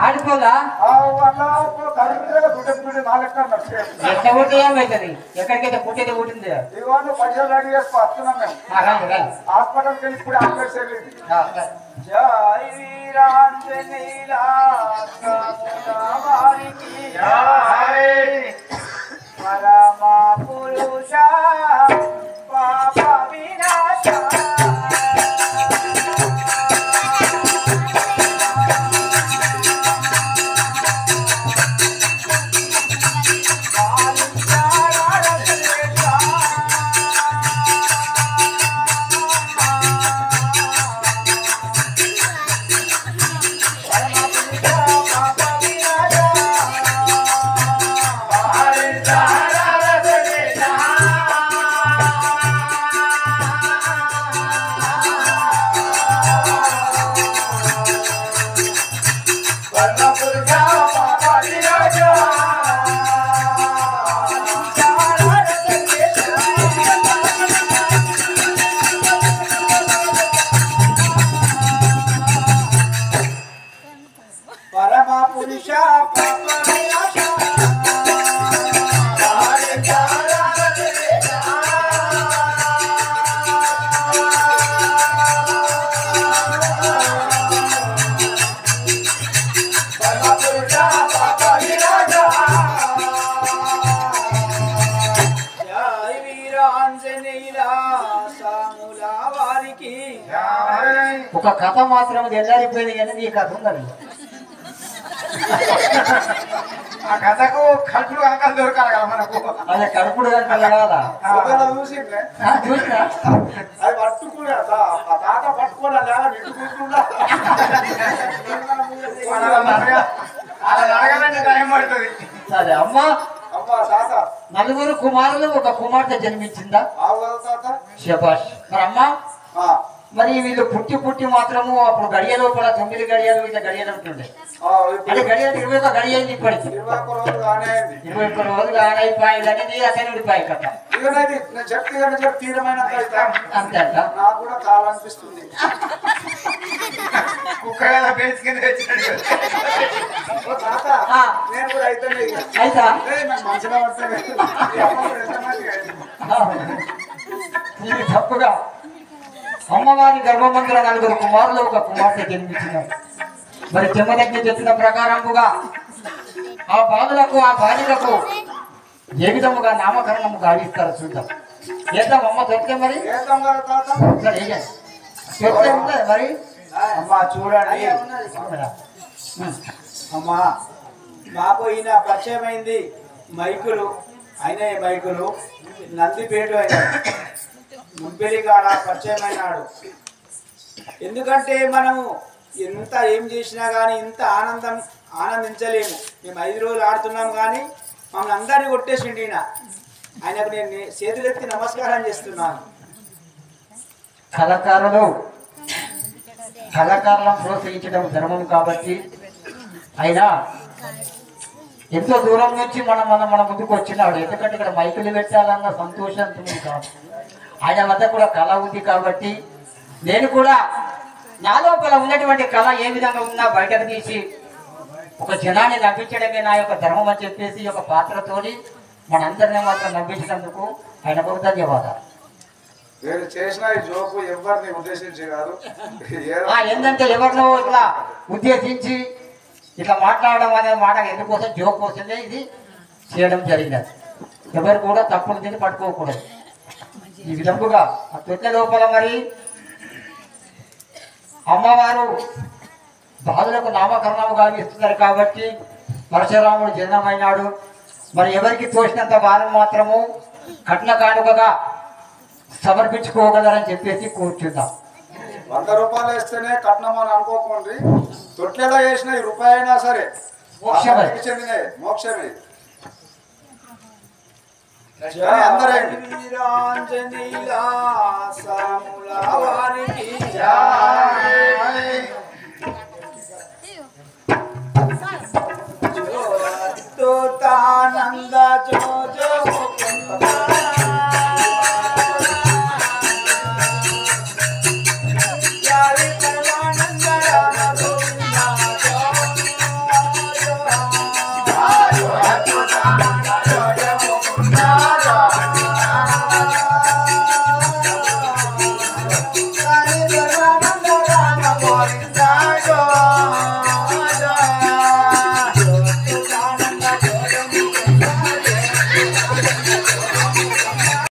ఆడిపోదా ఎట్లా పుట్టి ఏమవుతుంది ఎక్కడికైతే పుట్టేది పుట్టింది హాస్పిటల్కి వెళ్ళి ఇప్పుడు జై వీరాంజనేయ పరమ పురుష పాప వినాశ ఒక కథ మాత్రం ఎల్లారిపోయింది కానీ నీ కథ ఉందని ఆ కథకు కడుపులు అంకలు దొరకాలి కదా మనకు అదే కడుపుడు కనుక కదా చూసిండే చూసినా అది పట్టుకున్నా తాత పట్టుకోలే నిండు కూర్చుండా అడగాలంటే టైం పడుతుంది సరే అమ్మా అమ్మా తాత నలుగురు కుమారులు ఒక కుమార్తె జన్మించిందా తాత శభాష్ మరి అమ్మా మరి వీళ్ళు పుట్టి మాత్రము అప్పుడు గడియలో కూడా 9 గడియలు ఇట్లా గడియలు ఉంటుండే అంటే గడియలు 21 గడియలు ఇప్పటికి 21 రోజులు ఆనైపోయి అనేది అసలు ఉడిపోయి కదా అంతే అంట నాకు కూడా కావాలనిపిస్తుంది కుక్క పేసుకుని నేను కూడా అయితే అయితే నాకు మంచిగా వస్తుంది తప్పుగా అమ్మవారి గర్భమంత్ర నలుగురు కుమారులు ఒక కుమార్తె జన్మించినారు మరి చెమ్మదగ్ని చెప్పిన ప్రకారముగా ఆ బాలులకు ఆ బాలికకు ఏ విధముగా నామకరణము గావిస్తారు చూద్దాం చేద్దాం అమ్మ చెప్తే మరి చెప్తే ఉంటే మరి అమ్మా చూడండి అమ్మా మాకు ఈయన పరిచయం అయింది మైకులు అయినాయి మైకులు నందిపేట అయినా ముంపెలిగాడ పరిచయం అయినాడు ఎందుకంటే మనము ఎంత ఏం చేసినా కానీ ఇంత ఆనందించలేము మేము 5 రోజులు ఆడుతున్నాం కానీ మమ్మల్ని అందరినీ కొట్టేసిండి ఆయనకు నేను చేతులెత్తి నమస్కారం చేస్తున్నాను కళాకారులను ప్రోత్సహించడం ధర్మం కాబట్టి అయినా ఎంతో దూరం నుంచి మన ముందుకు వచ్చినాడు ఎందుకంటే ఇక్కడ మైకులు పెట్టాలన్న సంతోషం కాదు ఆయన వద్ద కూడా కళ ఉంది కాబట్టి నేను కూడా నా లోపల ఉన్నటువంటి కళ ఏ విధంగా ఉన్నా బయటకు తీసి ఒక జనాన్ని నవ్వించడమే నా యొక్క ధర్మం అని చెప్పేసి ఒక పాత్రతోని మనందరినీ మాత్రం నవ్వించినందుకు ఆయనకు ధన్యవాదాలు. నేను చేసిన ఈ జోకు ఎవరిని ఉద్దేశించి కాదు ఏంటంటే ఎవరినో ఇట్లా ఉద్దేశించి ఇట్లా మాట్లాడడం అనే మాట ఎందుకోసం జోక్ కోసమే ఇది చేయడం జరిగినది. ఎవరు కూడా తప్పులు తిని పట్టుకోకూడదు. ఈ విధంగా ఆ తొట్టె లోపల మరి అమ్మవారు బాలులకు నామకరణము గావిస్తున్నారు కాబట్టి పరశురాముడు జన్మమైనాడు. మరి ఎవరికి తోచినంత వారం మాత్రము కట్న కానుకగా సమర్పించుకోగలరని చెప్పేసి కూర్చుందాం. 100 రూపాయలు వేస్తేనే కట్నం అని అనుకోకండి. తొట్లెలా వేసిన ఈ రూపాయి అయినా సరే చెందిన మోక్షమే. అందరూ నంద జో జో ఆ